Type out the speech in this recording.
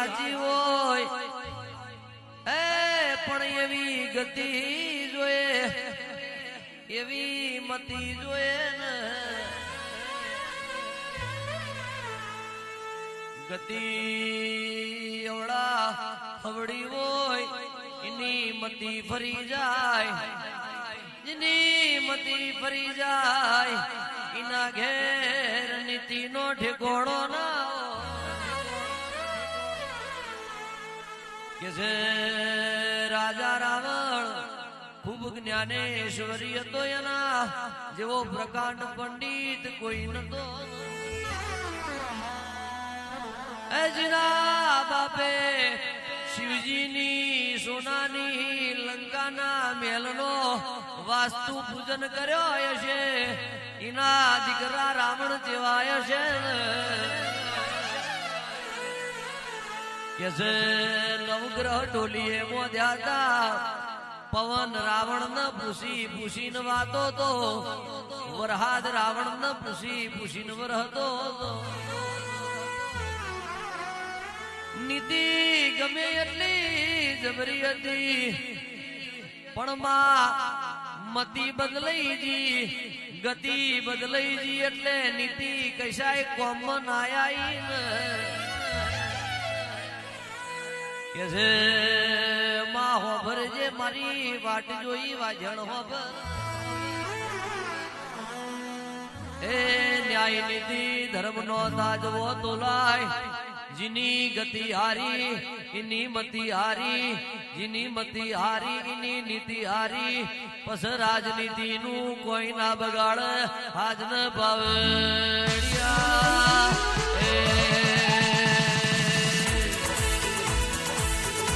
હાજી હોય એ પણ એવી ગતિ જોઈએ એવી મતી જોઈએ ને ગતિ એવડા હવડી હોય એની મતી ફરી જાય જેની મતી ફરી જાય એના ઘેર નીતિ નો ઠેકોણો ના કે છે રાજા રાવણ ખૂબ જ્ઞાનેશ્વરી હતો એના જેવો પ્રકાંડ પંડિત કોઈ નતો એજના બાપે શિવજીની સોનાની લંકાના મહેલનો વાસ્તુ પૂજન કર્યો હશે એના દીકરા રાવણ જેવા હશે કે છે નવગ્રહ ડોલીએ મોદ્યા હતા પવન રાવણ ન પૂછી પૂછીને વાતો તો વરહાદ રાવણ ન પૂછી પૂછીને વરહતો નીતિ ગમે એટલી જબરી હતી પણ માં મતી બદલાઈ જી ગતિ બદલાઈ જી એટલે નીતિ કશાય કોમન આયા કે છે માં હોભર જે મારી વાટ જોઈ વાજણ હોભર એ ન્યાય નીતિ ધર્મ નો તાજવો તોલાય जिनी गति हारी इनी मती हारी जिनी मती हारी इनी नीति हारी पस राजनीति नु कोई ना बगाड़ आज न पावड़िया